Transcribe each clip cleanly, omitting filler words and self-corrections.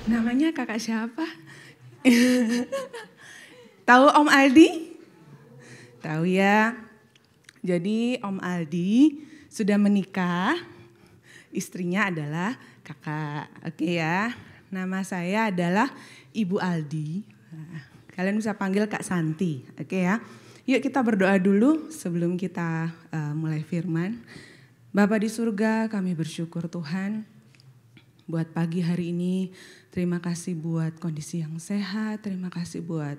Namanya kakak siapa? Tahu Om Aldi? Tahu ya. Jadi Om Aldi sudah menikah. Istrinya adalah kakak. Oke ya. Nama saya adalah Ibu Aldi. Kalian bisa panggil Kak Santi. Oke ya. Yuk kita berdoa dulu sebelum kita mulai firman. Bapa di surga, kami bersyukur Tuhan buat pagi hari ini. Terima kasih buat kondisi yang sehat, terima kasih buat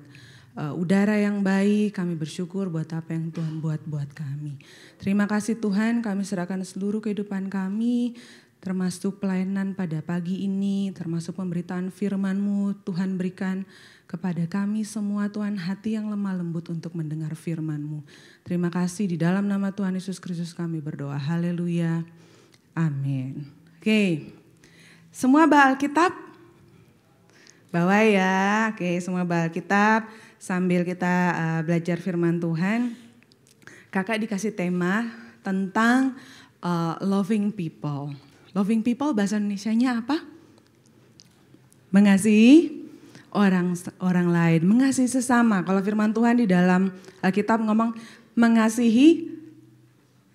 udara yang baik. Kami bersyukur buat apa yang Tuhan buat kami. Terima kasih Tuhan, kami serahkan seluruh kehidupan kami, termasuk pelayanan pada pagi ini, termasuk pemberitaan firman-Mu. Tuhan berikan kepada kami semua Tuhan hati yang lemah lembut untuk mendengar firman-Mu. Terima kasih, di dalam nama Tuhan Yesus Kristus kami berdoa. Haleluya. Amin. Oke. Semua bawa Alkitab? Bawa ya. Oke, semua bawa Alkitab sambil kita belajar firman Tuhan. Kakak dikasih tema tentang loving people. Loving people bahasa Indonesianya apa? Mengasihi orang lain, mengasihi sesama. Kalau firman Tuhan di dalam Alkitab ngomong mengasihi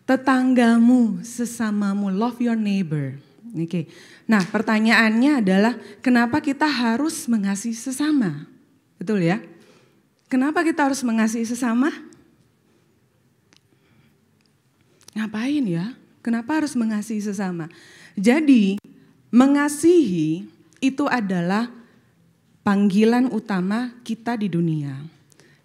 tetanggamu, sesamamu, love your neighbor. Oke. Nah, pertanyaannya adalah kenapa kita harus mengasihi sesama? Betul ya? Kenapa kita harus mengasihi sesama? Ngapain ya? Kenapa harus mengasihi sesama? Jadi, mengasihi itu adalah panggilan utama kita di dunia.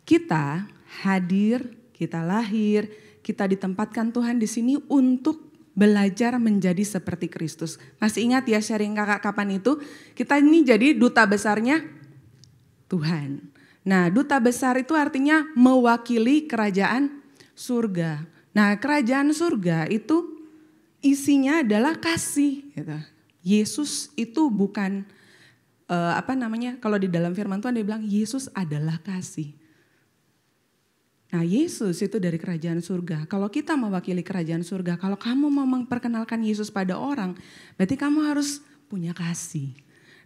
Kita hadir, kita lahir, kita ditempatkan Tuhan di sini untuk belajar menjadi seperti Kristus. Masih ingat ya sharing kakak kapan itu? Kita ini jadi duta besarnya Tuhan. Nah, duta besar itu artinya mewakili kerajaan surga. Nah, kerajaan surga itu isinya adalah kasih. Gitu. Yesus itu bukan kalau di dalam firman Tuhan dia bilang Yesus adalah kasih. Nah, Yesus itu dari kerajaan surga. Kalau kita mewakili kerajaan surga, kalau kamu mau memperkenalkan Yesus pada orang, berarti kamu harus punya kasih.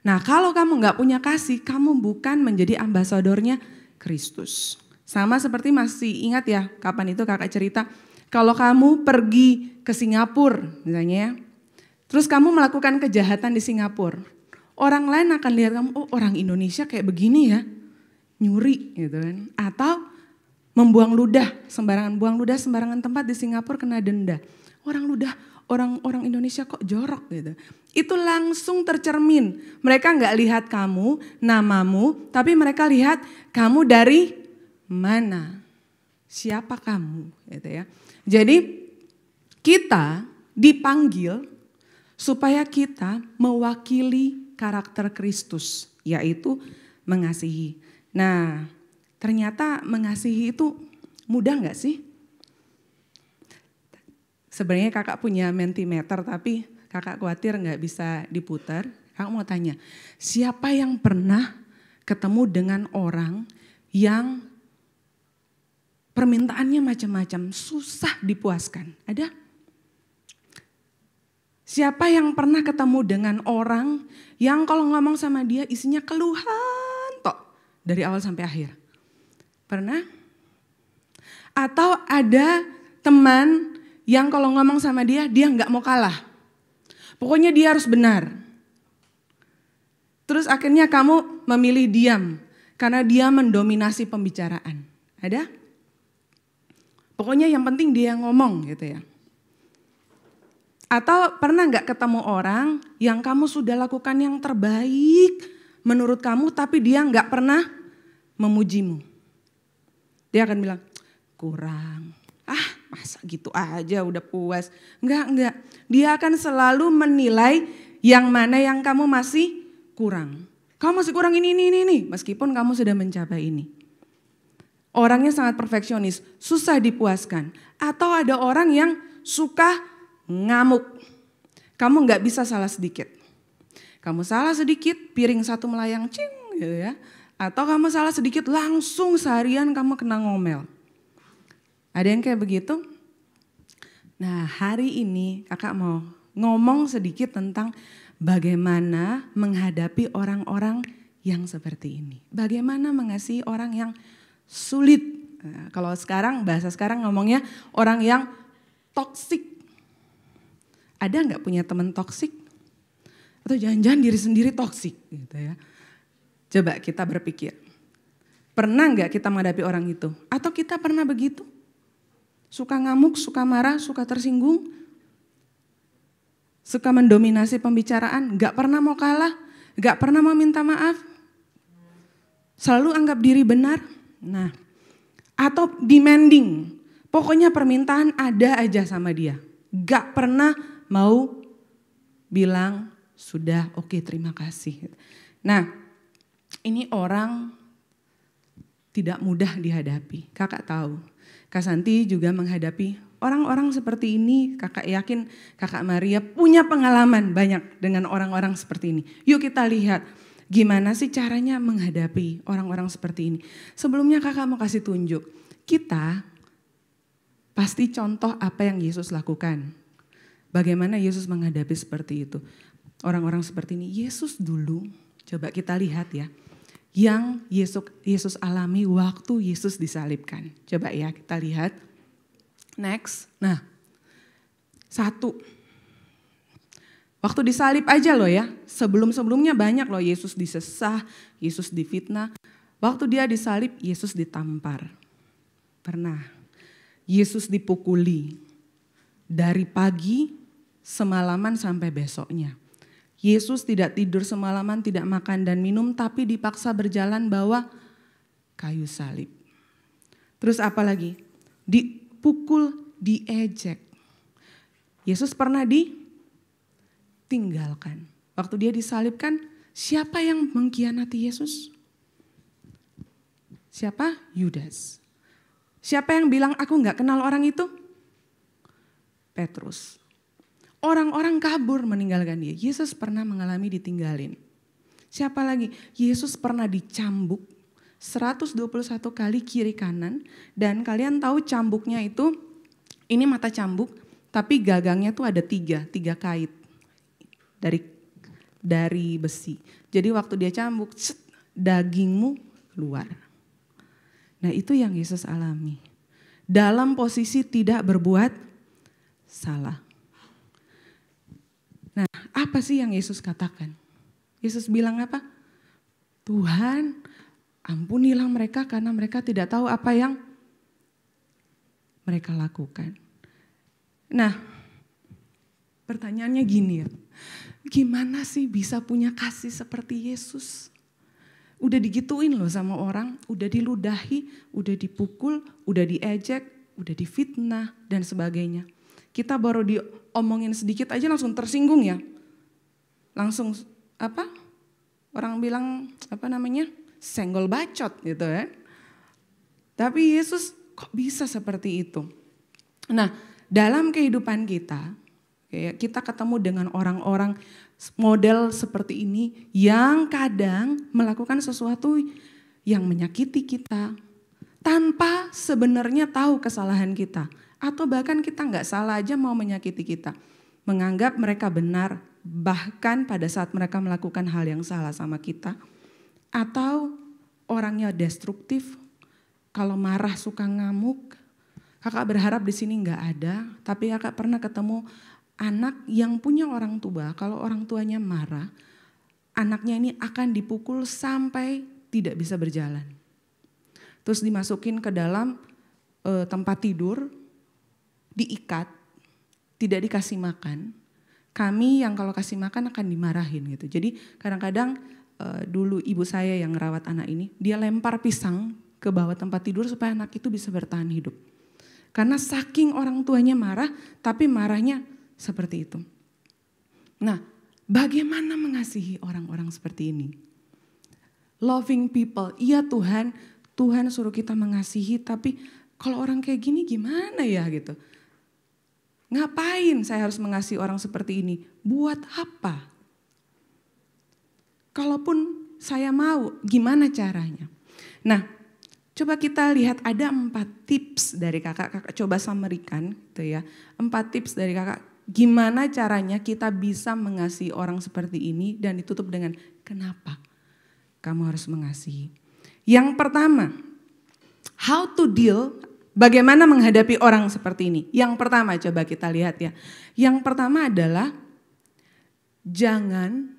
Nah, kalau kamu gak punya kasih, kamu bukan menjadi ambasadornya Kristus. Sama seperti masih ingat ya, kapan itu kakak cerita, kalau kamu pergi ke Singapura misalnya ya, terus kamu melakukan kejahatan di Singapura, orang lain akan lihat kamu, oh orang Indonesia kayak begini ya, nyuri gitu kan. Atau membuang ludah sembarangan tempat di Singapura kena denda. Orang Indonesia kok jorok gitu. Itu langsung tercermin. Mereka nggak lihat kamu, namamu, tapi mereka lihat kamu dari mana, siapa kamu, gitu ya. Jadi kita dipanggil supaya kita mewakili karakter Kristus, yaitu mengasihi. Nah, ternyata mengasihi itu mudah gak sih? Sebenarnya kakak punya Mentimeter tapi kakak khawatir gak bisa diputar. Kakak mau tanya, siapa yang pernah ketemu dengan orang yang permintaannya macam-macam, susah dipuaskan? Ada? Siapa yang pernah ketemu dengan orang yang kalau ngomong sama dia isinya keluhan tok dari awal sampai akhir? Pernah? Atau ada teman yang kalau ngomong sama dia gak mau kalah. Pokoknya dia harus benar. Terus akhirnya kamu memilih diam karena dia mendominasi pembicaraan. Ada? Pokoknya yang penting dia yang ngomong gitu ya. Atau pernah gak ketemu orang yang kamu sudah lakukan yang terbaik menurut kamu tapi dia gak pernah memujimu. Dia akan bilang, kurang. Masa gitu aja udah puas. Enggak. Dia akan selalu menilai yang mana yang kamu masih kurang. Kamu masih kurang ini, meskipun kamu sudah mencapai ini. Orangnya sangat perfeksionis, susah dipuaskan. Atau ada orang yang suka ngamuk. Kamu gak bisa salah sedikit. Kamu salah sedikit, piring satu melayang, cing gitu ya. Atau kamu salah sedikit langsung seharian kamu kena ngomel. Ada yang kayak begitu? Nah, hari ini kakak mau ngomong sedikit tentang bagaimana menghadapi orang-orang yang seperti ini. Bagaimana mengasihi orang yang sulit. Nah, kalau sekarang, bahasa sekarang ngomongnya orang yang toksik. Ada nggak punya teman toksik? Atau jangan-jangan diri sendiri toksik gitu ya. Coba kita berpikir. Pernah nggak kita menghadapi orang itu? Atau kita pernah begitu? Suka ngamuk, suka marah, suka tersinggung. Suka mendominasi pembicaraan, nggak pernah mau kalah, nggak pernah mau minta maaf. Selalu anggap diri benar. Nah, atau demanding. Pokoknya permintaan ada aja sama dia. Nggak pernah mau bilang, sudah oke, terima kasih. Nah, ini orang tidak mudah dihadapi. Kakak tahu, Kak Santi juga menghadapi orang-orang seperti ini. Kakak yakin Kakak Maria punya pengalaman banyak dengan orang-orang seperti ini. Yuk kita lihat gimana sih caranya menghadapi orang-orang seperti ini. Sebelumnya kakak mau kasih tunjuk. Kita pasti contoh apa yang Yesus lakukan. Bagaimana Yesus menghadapi seperti itu. Orang-orang seperti ini, Yesus dulu, coba kita lihat ya. Yang Yesus alami waktu Yesus disalibkan. Coba ya kita lihat. Next. Nah, 1. Waktu disalib aja loh ya. Sebelum-sebelumnya banyak loh Yesus disesah, Yesus difitnah. Waktu dia disalib, Yesus ditampar. Pernah. Yesus dipukuli. Dari pagi semalaman sampai besoknya. Yesus tidak tidur semalaman, tidak makan dan minum, tapi dipaksa berjalan bawa kayu salib. Terus apa lagi? Dipukul, diejek. Yesus pernah ditinggalkan. Waktu dia disalibkan, siapa yang mengkhianati Yesus? Siapa? Yudas. Siapa yang bilang aku gak kenal orang itu? Petrus. Orang-orang kabur meninggalkan dia. Yesus pernah mengalami ditinggalin. Siapa lagi? Yesus pernah dicambuk 121 kali kiri kanan. Dan kalian tahu cambuknya itu, ini mata cambuk, tapi gagangnya tuh ada 3 kait dari besi. Jadi waktu dia cambuk, dagingmu keluar. Nah itu yang Yesus alami. Dalam posisi tidak berbuat salah. Nah, apa sih yang Yesus katakan? Yesus bilang apa? Tuhan, ampunilah mereka karena mereka tidak tahu apa yang mereka lakukan. Nah, pertanyaannya gini ya. Gimana sih bisa punya kasih seperti Yesus? Udah digituin loh sama orang, udah diludahi, udah dipukul, udah diejek, udah difitnah dan sebagainya. Kita baru diomongin sedikit aja langsung tersinggung ya. Langsung apa? Orang bilang apa namanya? Senggol bacot gitu ya. Tapi Yesus kok bisa seperti itu? Nah, dalam kehidupan kita ketemu dengan orang-orang model seperti ini yang kadang melakukan sesuatu yang menyakiti kita tanpa sebenarnya tahu kesalahan kita. Atau bahkan kita nggak salah aja mau menyakiti kita. Menganggap mereka benar, bahkan pada saat mereka melakukan hal yang salah sama kita. Atau orangnya destruktif, kalau marah suka ngamuk. Kakak berharap di sini nggak ada, tapi kakak pernah ketemu anak yang punya orang tua. Kalau orang tuanya marah, anaknya ini akan dipukul sampai tidak bisa berjalan. Terus dimasukin ke dalam tempat tidur, diikat, tidak dikasih makan. Kami yang kalau kasih makan akan dimarahin gitu. Jadi kadang-kadang dulu ibu saya yang ngerawat anak ini, dia lempar pisang ke bawah tempat tidur supaya anak itu bisa bertahan hidup. Karena saking orang tuanya marah, tapi marahnya seperti itu. Nah, bagaimana mengasihi orang-orang seperti ini? Loving people, iya Tuhan suruh kita mengasihi, tapi kalau orang kayak gini gimana ya gitu. Ngapain saya harus mengasihi orang seperti ini? Buat apa? Kalaupun saya mau, gimana caranya? Nah, coba kita lihat ada 4 tips dari kakak coba summary-kan gitu ya. 4 tips dari kakak gimana caranya kita bisa mengasihi orang seperti ini dan ditutup dengan kenapa kamu harus mengasihi. Yang pertama, how to deal, bagaimana menghadapi orang seperti ini. Yang pertama coba kita lihat ya. Yang pertama adalah jangan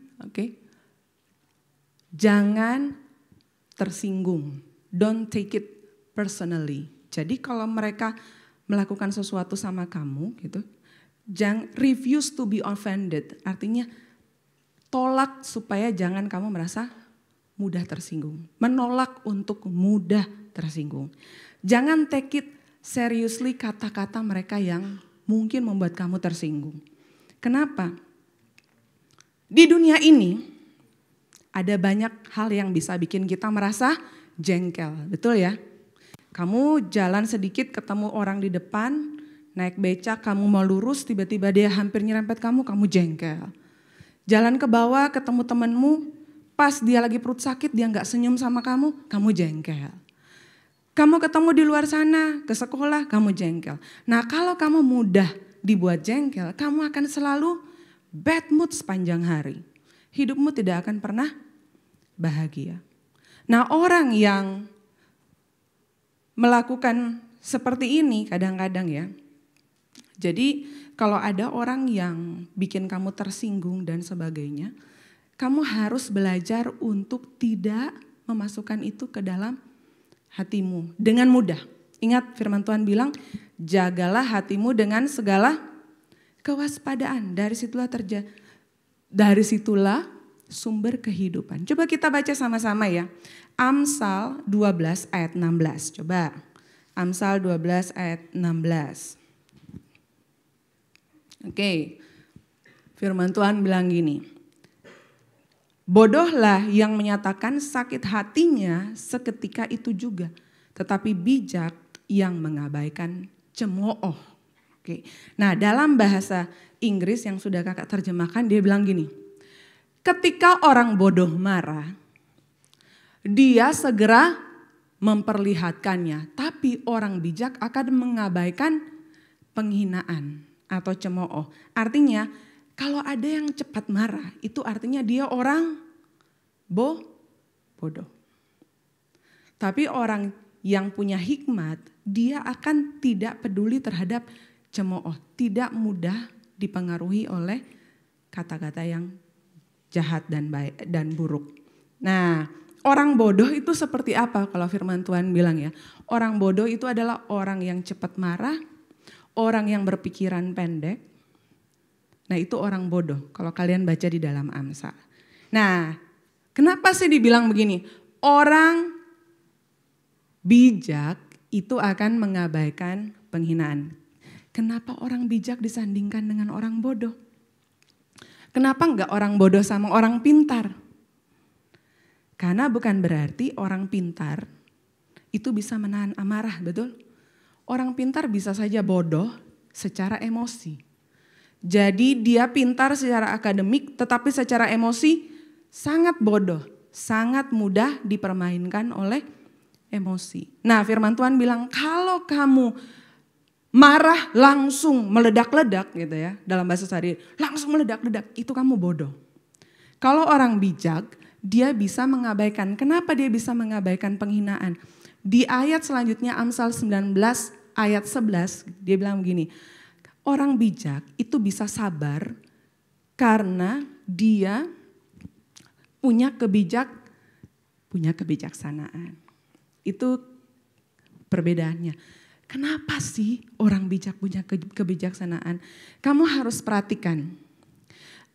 tersinggung. Don't take it personally. Jadi kalau mereka melakukan sesuatu sama kamu gitu, jangan refuse to be offended. Artinya tolak supaya jangan kamu merasa mudah tersinggung. Menolak untuk mudah tersinggung. Jangan take it seriously kata-kata mereka yang mungkin membuat kamu tersinggung. Kenapa? Di dunia ini ada banyak hal yang bisa bikin kita merasa jengkel, betul ya? Kamu jalan sedikit ketemu orang di depan, naik becak kamu mau lurus, tiba-tiba dia hampir nyerempet kamu jengkel. Jalan ke bawah ketemu temanmu, pas dia lagi perut sakit dia gak senyum sama kamu jengkel. Kamu ketemu di luar sana, ke sekolah, kamu jengkel. Nah kalau kamu mudah dibuat jengkel, kamu akan selalu bad mood sepanjang hari. Hidupmu tidak akan pernah bahagia. Nah orang yang melakukan seperti ini kadang-kadang ya. Jadi kalau ada orang yang bikin kamu tersinggung dan sebagainya, kamu harus belajar untuk tidak memasukkan itu ke dalam hatimu dengan mudah. Ingat firman Tuhan bilang, jagalah hatimu dengan segala kewaspadaan. Dari situlah sumber kehidupan. Coba kita baca sama-sama ya. Amsal 12 ayat 16. Coba. Amsal 12 ayat 16. Oke. Firman Tuhan bilang gini. Bodohlah yang menyatakan sakit hatinya seketika itu juga. Tetapi bijak yang mengabaikan cemooh. Oke. Nah dalam bahasa Inggris yang sudah kakak terjemahkan dia bilang gini. Ketika orang bodoh marah, dia segera memperlihatkannya. Tapi orang bijak akan mengabaikan penghinaan atau cemooh. Artinya kalau ada yang cepat marah, itu artinya dia orang bodoh. Tapi orang yang punya hikmat, dia akan tidak peduli terhadap cemooh. Tidak mudah dipengaruhi oleh kata-kata yang jahat dan buruk. Nah, orang bodoh itu seperti apa kalau firman Tuhan bilang ya? Orang bodoh itu adalah orang yang cepat marah, orang yang berpikiran pendek. Nah itu orang bodoh kalau kalian baca di dalam Amsal. Nah kenapa sih dibilang begini? Orang bijak itu akan mengabaikan penghinaan. Kenapa orang bijak disandingkan dengan orang bodoh? Kenapa enggak orang bodoh sama orang pintar? Karena bukan berarti orang pintar itu bisa menahan amarah, betul? Orang pintar bisa saja bodoh secara emosi. Jadi dia pintar secara akademik tetapi secara emosi sangat bodoh. Sangat mudah dipermainkan oleh emosi. Nah firman Tuhan bilang kalau kamu marah langsung meledak-ledak gitu ya. Dalam bahasa sehari langsung meledak-ledak itu kamu bodoh. Kalau orang bijak dia bisa mengabaikan. Kenapa dia bisa mengabaikan penghinaan? Di ayat selanjutnya Amsal 19 ayat 11 dia bilang begini. Orang bijak itu bisa sabar karena dia punya kebijaksanaan. Itu perbedaannya. Kenapa sih orang bijak punya kebijaksanaan? Kamu harus perhatikan.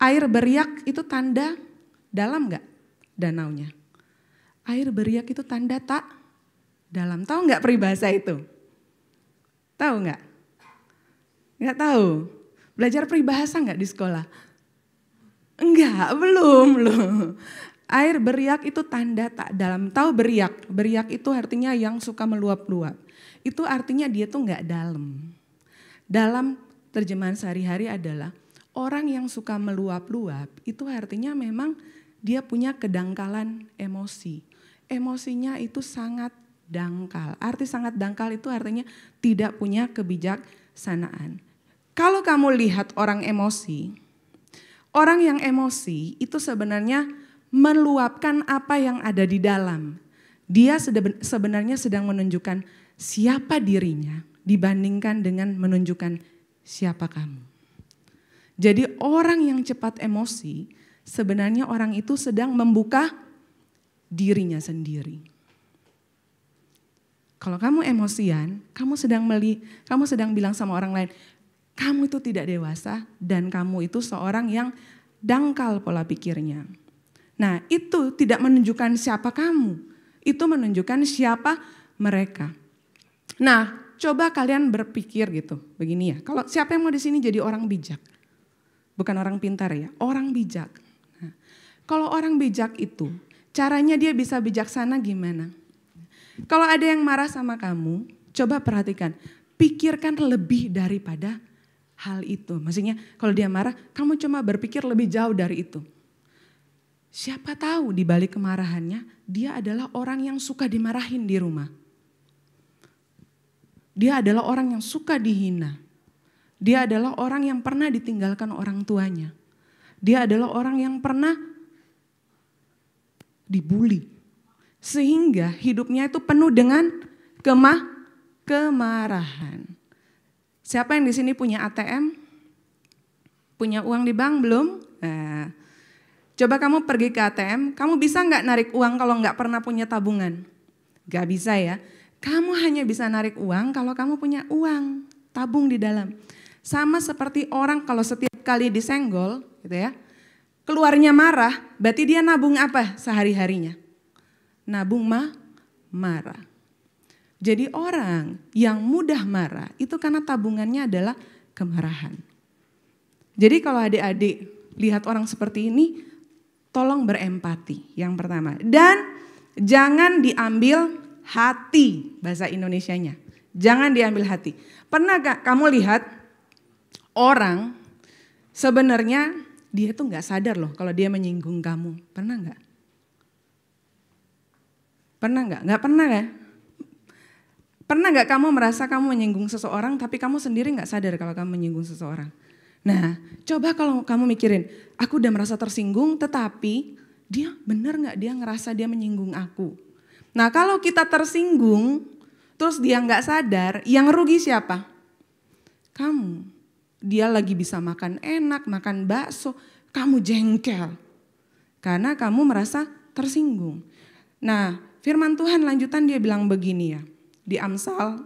Air beriak itu tanda dalam enggak danaunya? Air beriak itu tanda tak dalam. Tahu enggak peribahasa itu? Tahu enggak? Enggak tahu. Belajar peribahasa enggak di sekolah? Enggak, belum. Air beriak itu tanda tak dalam. Tahu beriak? Beriak itu artinya yang suka meluap-luap. Itu artinya dia tuh enggak dalam. Dalam terjemahan sehari-hari adalah orang yang suka meluap-luap itu artinya memang dia punya kedangkalan emosi. Emosinya itu sangat dangkal. Arti sangat dangkal itu artinya tidak punya kebijaksanaan. Kalau kamu lihat orang yang emosi itu sebenarnya meluapkan apa yang ada di dalam. Dia sebenarnya sedang menunjukkan siapa dirinya dibandingkan dengan menunjukkan siapa kamu. Jadi orang yang cepat emosi, sebenarnya orang itu sedang membuka dirinya sendiri. Kalau kamu emosian, kamu sedang bilang sama orang lain, kamu itu tidak dewasa dan kamu itu seorang yang dangkal pola pikirnya. Nah, itu tidak menunjukkan siapa kamu, itu menunjukkan siapa mereka. Nah, coba kalian berpikir gitu, begini ya. Kalau siapa yang mau di sini jadi orang bijak? Bukan orang pintar ya, orang bijak. Nah, kalau orang bijak itu, caranya dia bisa bijaksana gimana? Kalau ada yang marah sama kamu, coba perhatikan, pikirkan lebih daripada hal itu. Maksudnya kalau dia marah, kamu cuma berpikir lebih jauh dari itu. Siapa tahu di balik kemarahannya, dia adalah orang yang suka dimarahin di rumah. Dia adalah orang yang suka dihina. Dia adalah orang yang pernah ditinggalkan orang tuanya. Dia adalah orang yang pernah dibully. Sehingga hidupnya itu penuh dengan kemarahan. Siapa yang di sini punya ATM? Punya uang di bank belum? Nah, coba kamu pergi ke ATM, kamu bisa nggak narik uang kalau nggak pernah punya tabungan? Gak bisa ya. Kamu hanya bisa narik uang kalau kamu punya uang, tabung di dalam. Sama seperti orang kalau setiap kali disenggol, gitu ya, keluarnya marah, berarti dia nabung apa sehari-harinya? Nabung marah. Jadi orang yang mudah marah itu karena tabungannya adalah kemarahan. Jadi kalau adik-adik lihat orang seperti ini, tolong berempati yang pertama. Dan jangan diambil hati, bahasa Indonesianya. Jangan diambil hati. Pernah gak kamu lihat orang sebenarnya dia tuh gak sadar loh kalau dia menyinggung kamu. Pernah gak? Pernah gak? Gak pernah ya? Pernah gak kamu merasa kamu menyinggung seseorang tapi kamu sendiri gak sadar kalau kamu menyinggung seseorang? Nah, coba kalau kamu mikirin, aku udah merasa tersinggung tetapi dia benar gak dia ngerasa dia menyinggung aku? Nah, kalau kita tersinggung terus dia gak sadar, yang rugi siapa? Kamu. Dia lagi bisa makan enak, makan bakso, kamu jengkel. Karena kamu merasa tersinggung. Nah, firman Tuhan lanjutan dia bilang begini ya. Di Amsal,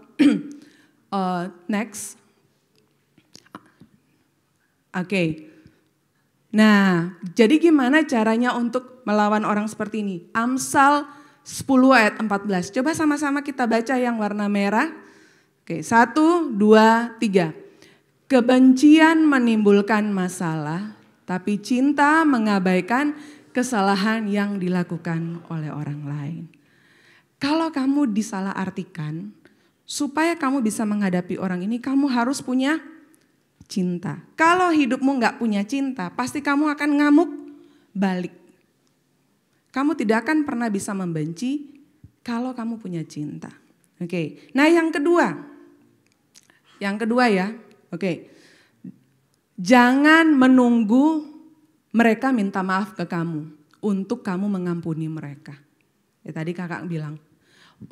next. Oke. Nah, jadi gimana caranya untuk melawan orang seperti ini? Amsal 10 ayat 14. Coba sama-sama kita baca yang warna merah. Oke, 1, 2, 3. Kebencian menimbulkan masalah, tapi cinta mengabaikan kesalahan yang dilakukan oleh orang lain. Kalau kamu disalahartikan, supaya kamu bisa menghadapi orang ini, kamu harus punya cinta. Kalau hidupmu gak punya cinta, pasti kamu akan ngamuk balik. Kamu tidak akan pernah bisa membenci kalau kamu punya cinta. Oke. Nah yang kedua ya, oke. Jangan menunggu mereka minta maaf ke kamu untuk kamu mengampuni mereka. Ya tadi kakak bilang,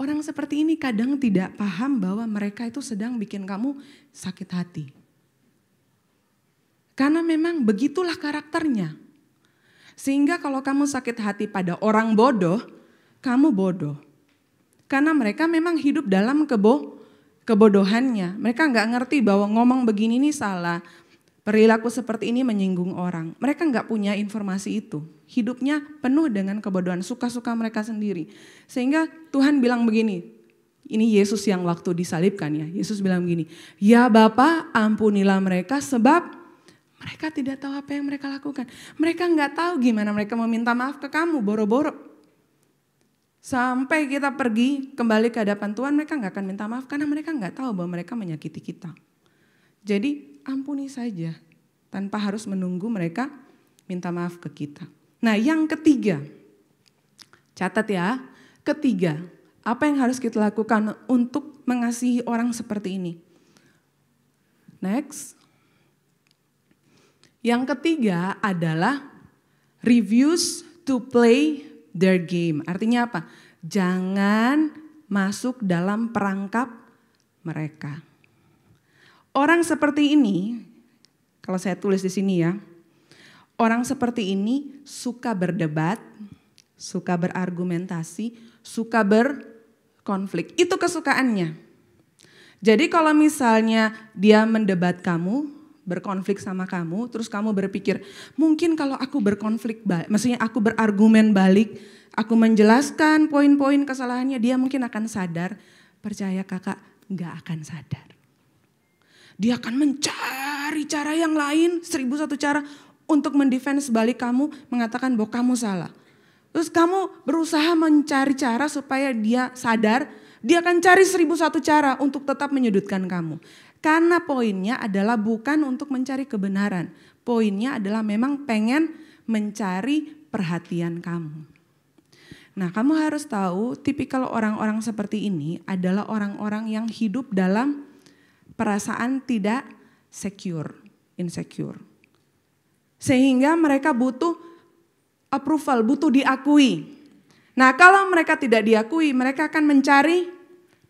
orang seperti ini kadang tidak paham bahwa mereka itu sedang bikin kamu sakit hati. Karena memang begitulah karakternya. Sehingga kalau kamu sakit hati pada orang bodoh, kamu bodoh. Karena mereka memang hidup dalam kebodohannya. Mereka nggak ngerti bahwa ngomong begini ini salah. Perilaku seperti ini menyinggung orang. Mereka nggak punya informasi itu. Hidupnya penuh dengan kebodohan, suka-suka mereka sendiri. Sehingga Tuhan bilang begini, ini Yesus yang waktu disalibkan ya. Yesus bilang begini, ya Bapa ampunilah mereka sebab mereka tidak tahu apa yang mereka lakukan. Mereka nggak tahu gimana mereka meminta maaf ke kamu, boro-boro. Sampai kita pergi kembali ke hadapan Tuhan, mereka nggak akan minta maaf karena mereka nggak tahu bahwa mereka menyakiti kita. Jadi ampuni saja tanpa harus menunggu mereka minta maaf ke kita. Nah yang ketiga, catat ya, ketiga, apa yang harus kita lakukan untuk mengasihi orang seperti ini? Next. Yang ketiga adalah refuse to play their game. Artinya apa? Jangan masuk dalam perangkap mereka. Orang seperti ini, kalau saya tulis di sini ya, orang seperti ini suka berdebat, suka berargumentasi, suka berkonflik. Itu kesukaannya. Jadi kalau misalnya dia mendebat kamu, berkonflik sama kamu, terus kamu berpikir, mungkin kalau aku berkonflik, maksudnya aku berargumen balik, aku menjelaskan poin-poin kesalahannya, dia mungkin akan sadar. Percaya kakak, gak akan sadar. Dia akan mencari cara yang lain, 1001 cara untuk mendefense balik kamu, mengatakan bahwa kamu salah. Terus kamu berusaha mencari cara supaya dia sadar, dia akan cari 1001 cara untuk tetap menyudutkan kamu. Karena poinnya adalah bukan untuk mencari kebenaran. Poinnya adalah memang pengen mencari perhatian kamu. Nah, kamu harus tahu tipikal orang-orang seperti ini adalah orang-orang yang hidup dalam perasaan tidak secure, insecure. Sehingga mereka butuh approval, butuh diakui. Nah, kalau mereka tidak diakui, mereka akan mencari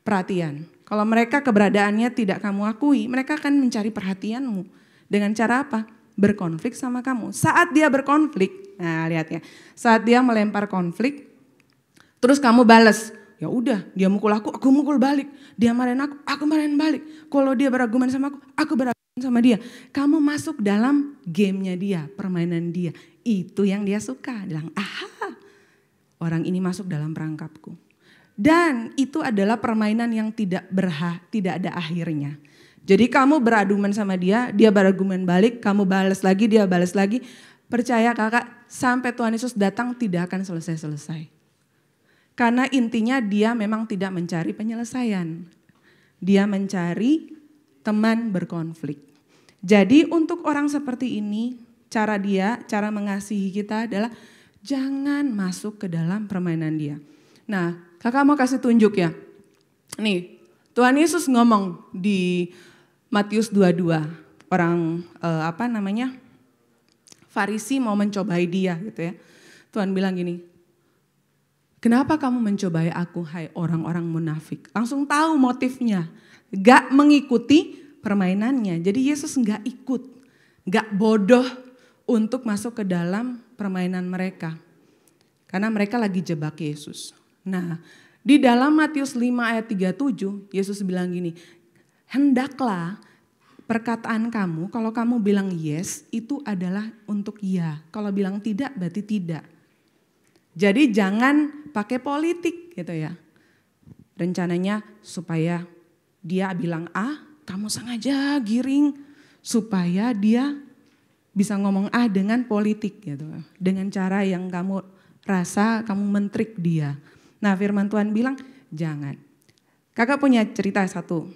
perhatian. Kalau mereka keberadaannya tidak kamu akui, mereka akan mencari perhatianmu. Dengan cara apa? Berkonflik sama kamu. Saat dia berkonflik, nah lihat ya, saat dia melempar konflik, terus kamu balas, ya udah dia mukul aku mukul balik. Dia marahin aku marahin balik. Kalau dia berargumen sama aku berargumen sama dia. Kamu masuk dalam gamenya dia, permainan dia. Itu yang dia suka. Bilang, aha, orang ini masuk dalam perangkapku. Dan itu adalah permainan yang tidak ada akhirnya. Jadi kamu berargumen sama dia berargumen balik, kamu balas lagi, dia balas lagi. Percaya kakak, sampai Tuhan Yesus datang tidak akan selesai-selesai. Karena intinya dia memang tidak mencari penyelesaian. Dia mencari teman berkonflik. Jadi untuk orang seperti ini, cara mengasihi kita adalah jangan masuk ke dalam permainan dia. Nah, kakak mau kasih tunjuk ya. Nih, Tuhan Yesus ngomong di Matius 22. Orang Farisi mau mencobai dia gitu ya. Tuhan bilang gini, kenapa kamu mencobai aku, hai orang-orang munafik? Langsung tahu motifnya. Gak mengikuti permainannya. Jadi Yesus gak ikut. Gak bodoh untuk masuk ke dalam permainan mereka. Karena mereka lagi jebak Yesus. Nah, di dalam Matius 5 ayat 37, Yesus bilang gini, hendaklah perkataan kamu, kalau kamu bilang yes, itu adalah untuk iya. Kalau bilang tidak, berarti tidak. Jadi jangan pakai politik gitu ya. Rencananya supaya dia bilang A, kamu sengaja giring supaya dia bisa ngomong A dengan politik gitu. Dengan cara yang kamu rasa kamu mentrik dia. Nah, firman Tuhan bilang jangan. Kakak punya cerita satu.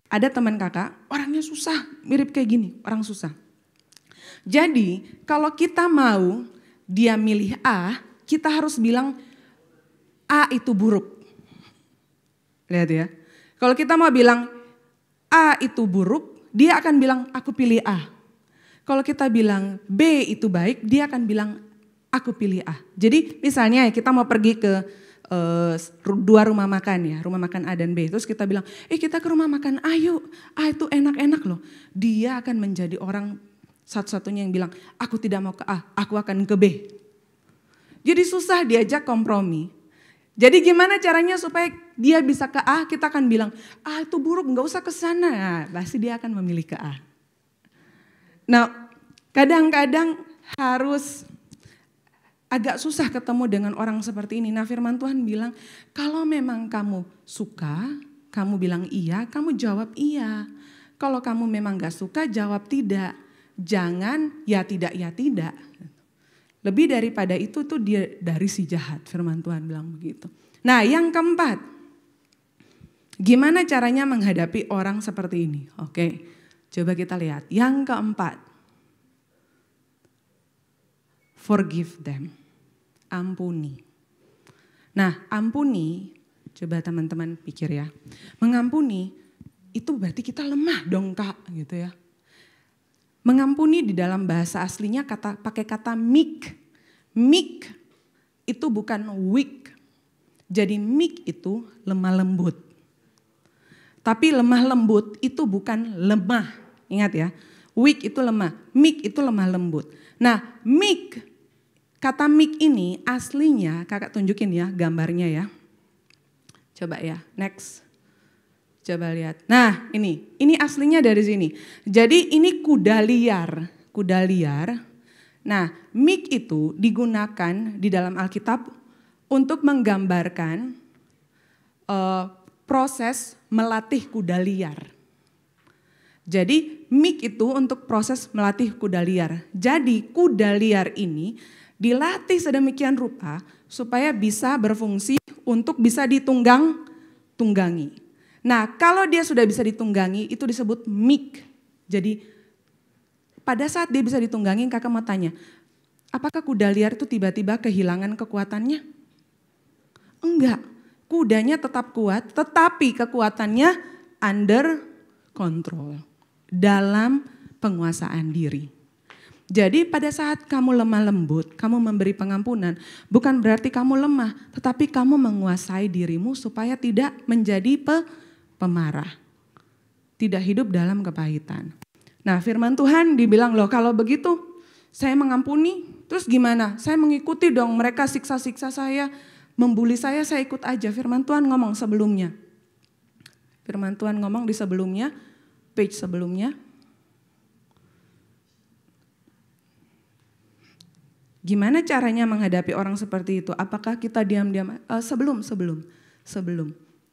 Ada teman kakak, orangnya susah, mirip kayak gini, orang susah. Jadi kalau kita mau dia milih A, kita harus bilang A itu buruk. Lihat ya. Kalau kita mau bilang A itu buruk, dia akan bilang aku pilih A. Kalau kita bilang B itu baik, dia akan bilang aku pilih A. Jadi misalnya kita mau pergi ke dua rumah makan ya, rumah makan A dan B. Terus kita bilang, kita ke rumah makan A yuk, A itu enak-enak loh. Dia akan menjadi orang satu-satunya yang bilang, aku tidak mau ke A, aku akan ke B. Jadi susah diajak kompromi. Jadi gimana caranya supaya dia bisa ke A, kita akan bilang, A itu buruk, gak usah ke sana. Nah, pasti dia akan memilih ke A. Nah, kadang-kadang harus agak susah ketemu dengan orang seperti ini. Nah, firman Tuhan bilang, kalau memang kamu suka, kamu bilang iya, kamu jawab iya. Kalau kamu memang gak suka, jawab tidak. Jangan ya tidak, ya tidak. Lebih daripada itu tuh dia dari si jahat, firman Tuhan bilang begitu. Nah, yang keempat, gimana caranya menghadapi orang seperti ini? Oke, coba kita lihat. Yang keempat, forgive them. Ampuni. Nah, ampuni, coba teman-teman pikir ya. Mengampuni itu berarti kita lemah dong kak gitu ya. Mengampuni di dalam bahasa aslinya pakai kata meek. Meek itu bukan weak. Jadi meek itu lemah lembut. Tapi lemah lembut itu bukan lemah. Ingat ya, weak itu lemah, meek itu lemah lembut. Nah, meek, kata meek ini aslinya, kakak tunjukin ya gambarnya ya. Coba ya, next. Coba lihat. Nah, ini aslinya dari sini. Jadi ini kuda liar. Nah, meek itu digunakan di dalam Alkitab untuk menggambarkan proses melatih kuda liar. Jadi meek itu untuk proses melatih kuda liar. Jadi kuda liar ini dilatih sedemikian rupa supaya bisa berfungsi untuk bisa ditunggangi. Nah, kalau dia sudah bisa ditunggangi itu disebut meek. Jadi pada saat dia bisa ditunggangi, kakak mau tanya, apakah kuda liar itu tiba-tiba kehilangan kekuatannya? Enggak, kudanya tetap kuat, tetapi kekuatannya under control, dalam penguasaan diri. Jadi pada saat kamu lemah lembut, kamu memberi pengampunan, bukan berarti kamu lemah, tetapi kamu menguasai dirimu supaya tidak menjadi pemarah. Tidak hidup dalam kepahitan. Nah, firman Tuhan dibilang, loh kalau begitu saya mengampuni, terus gimana? Saya mengikuti dong, mereka siksa-siksa saya, membuli saya ikut aja. Firman Tuhan ngomong sebelumnya. Firman Tuhan ngomong di sebelumnya, page sebelumnya. Gimana caranya menghadapi orang seperti itu? Apakah kita diam-diam? Sebelum.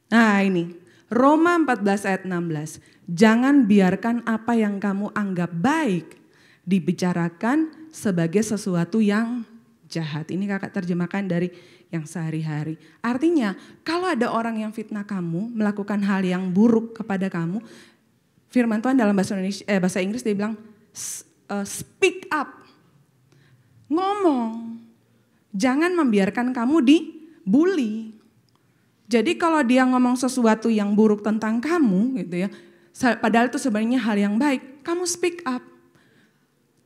Nah ini, Roma 14 ayat 16. Jangan biarkan apa yang kamu anggap baik dibicarakan sebagai sesuatu yang jahat. Ini kakak terjemahkan dari yang sehari-hari. Artinya kalau ada orang yang fitnah kamu, melakukan hal yang buruk kepada kamu, firman Tuhan dalam bahasa Inggris dia bilang speak up. Ngomong. Jangan membiarkan kamu dibully. Jadi kalau dia ngomong sesuatu yang buruk tentang kamu gitu ya, padahal itu sebenarnya hal yang baik, kamu speak up.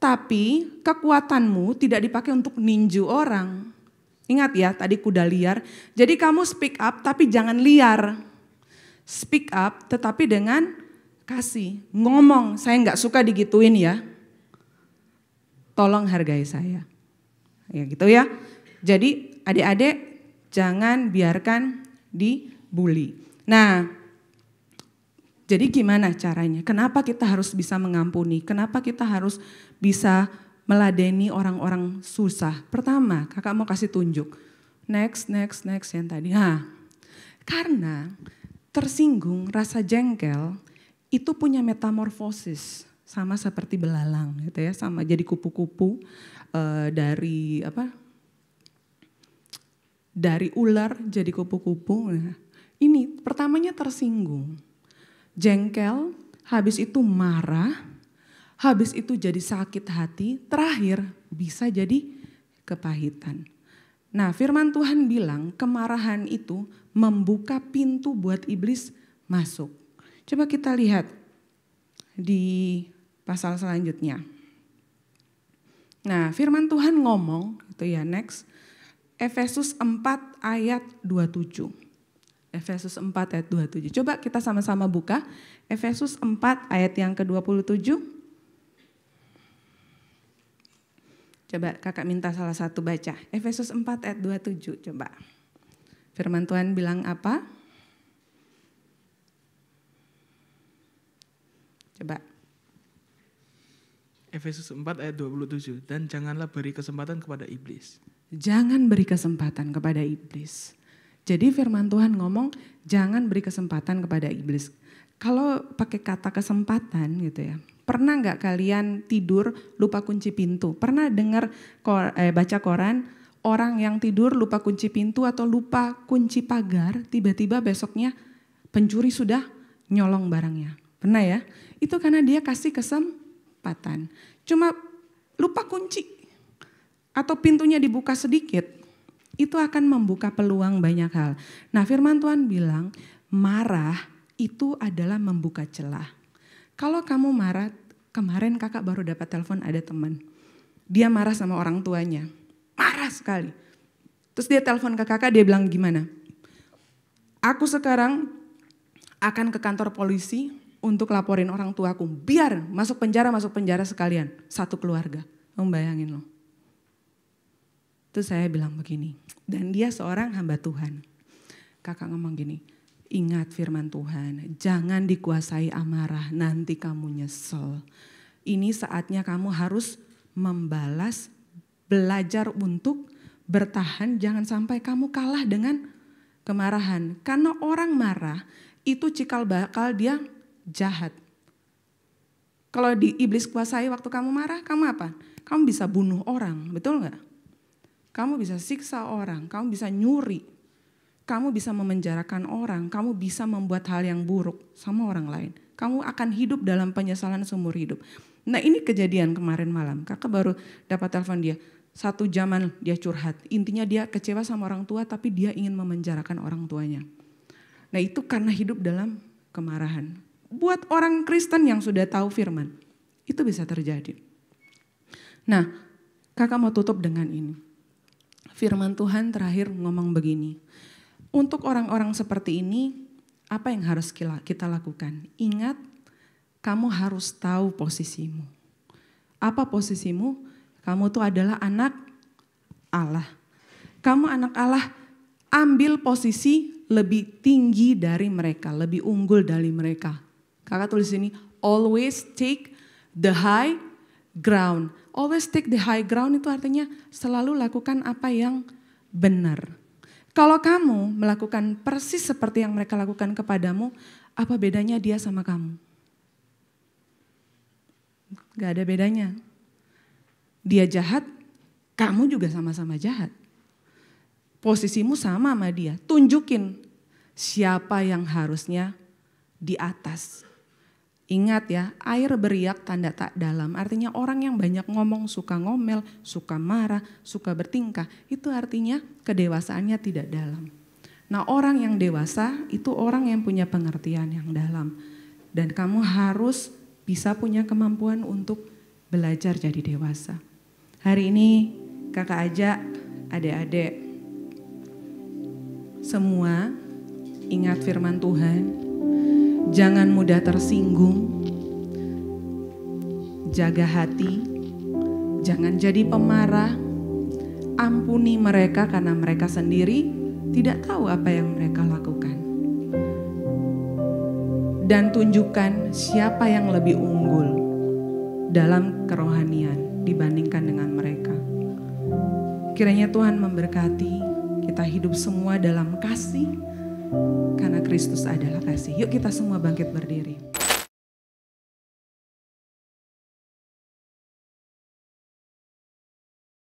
Tapi kekuatanmu tidak dipakai untuk ninju orang. Ingat ya tadi kuda liar, jadi kamu speak up tapi jangan liar. Speak up tetapi dengan kasih, ngomong, saya nggak suka digituin ya. Tolong hargai saya. Ya gitu ya. Jadi adik-adik jangan biarkan dibully. Nah, jadi gimana caranya? Kenapa kita harus bisa mengampuni? Kenapa kita harus bisa meladeni orang-orang susah? Pertama, kakak mau kasih tunjuk. Next yang tadi. Nah, karena tersinggung, rasa jengkel itu punya metamorfosis sama seperti belalang gitu ya, sama jadi kupu-kupu dari ular jadi kupu-kupu. Nah, ini pertamanya tersinggung, jengkel, habis itu marah, habis itu jadi sakit hati, terakhir bisa jadi kepahitan. Nah, firman Tuhan bilang kemarahan itu membuka pintu buat iblis masuk. Coba kita lihat di pasal selanjutnya. Nah, firman Tuhan ngomong, gitu ya, next. Efesus 4 ayat 27. Efesus 4 ayat 27. Coba kita sama-sama buka. Efesus 4 ayat yang ke-27. Coba kakak minta salah satu baca. Efesus 4 ayat 27 coba. Firman Tuhan bilang apa? Coba. Efesus 4 ayat 27. Dan janganlah beri kesempatan kepada iblis. Jangan beri kesempatan kepada iblis. Jadi firman Tuhan ngomong jangan beri kesempatan kepada iblis. Kalau pakai kata kesempatan gitu ya. Pernah nggak kalian tidur lupa kunci pintu? Pernah dengar baca koran orang yang tidur lupa kunci pintu atau lupa kunci pagar, tiba-tiba besoknya pencuri sudah nyolong barangnya. Pernah ya? Itu karena dia kasih kesempatan. Cuma lupa kunci atau pintunya dibuka sedikit, itu akan membuka peluang banyak hal. Nah, firman Tuhan bilang marah itu adalah membuka celah. Kalau kamu marah, kemarin kakak baru dapat telepon ada teman. Dia marah sama orang tuanya. Marah sekali. Terus dia telepon ke kakak, dia bilang gimana? Aku sekarang akan ke kantor polisi untuk laporin orang tuaku. Biar masuk penjara sekalian. Satu keluarga. Kamu bayangin loh. Terus saya bilang begini. Dan dia seorang hamba Tuhan. Kakak ngomong gini. Ingat firman Tuhan, jangan dikuasai amarah, nanti kamu nyesel. Ini saatnya kamu harus membalas, belajar untuk bertahan, jangan sampai kamu kalah dengan kemarahan. Karena orang marah itu cikal bakal dia jahat. Kalau di iblis kuasai waktu kamu marah, kamu apa? Kamu bisa bunuh orang, betul gak? Kamu bisa siksa orang, kamu bisa nyuri. Kamu bisa memenjarakan orang, kamu bisa membuat hal yang buruk sama orang lain. Kamu akan hidup dalam penyesalan seumur hidup. Nah ini kejadian kemarin malam, kakak baru dapat telepon dia. 1 jaman dia curhat, intinya dia kecewa sama orang tua tapi dia ingin memenjarakan orang tuanya. Nah itu karena hidup dalam kemarahan. Buat orang Kristen yang sudah tahu firman, itu bisa terjadi. Nah kakak mau tutup dengan ini. Firman Tuhan terakhir ngomong begini. Untuk orang-orang seperti ini, apa yang harus kita lakukan? Ingat, kamu harus tahu posisimu. Apa posisimu? Kamu tuh adalah anak Allah. Kamu anak Allah, ambil posisi lebih tinggi dari mereka, lebih unggul dari mereka. Kakak tulis ini, always take the high ground. Always take the high ground itu artinya selalu lakukan apa yang benar. Kalau kamu melakukan persis seperti yang mereka lakukan kepadamu, apa bedanya dia sama kamu? Gak ada bedanya. Dia jahat, kamu juga sama-sama jahat. Posisimu sama dia. Tunjukin siapa yang harusnya di atas. Ingat ya, air beriak tanda tak dalam. Artinya orang yang banyak ngomong, suka ngomel, suka marah, suka bertingkah. Itu artinya kedewasaannya tidak dalam. Nah orang yang dewasa itu orang yang punya pengertian yang dalam. Dan kamu harus bisa punya kemampuan untuk belajar jadi dewasa. Hari ini kakak ajak adik-adik semua ingat firman Tuhan. Jangan mudah tersinggung, jaga hati, jangan jadi pemarah, ampuni mereka karena mereka sendiri tidak tahu apa yang mereka lakukan. Dan tunjukkan siapa yang lebih unggul dalam kerohanian dibandingkan dengan mereka. Kiranya Tuhan memberkati kita hidup semua dalam kasih, karena Kristus adalah kasih. Yuk kita semua bangkit berdiri.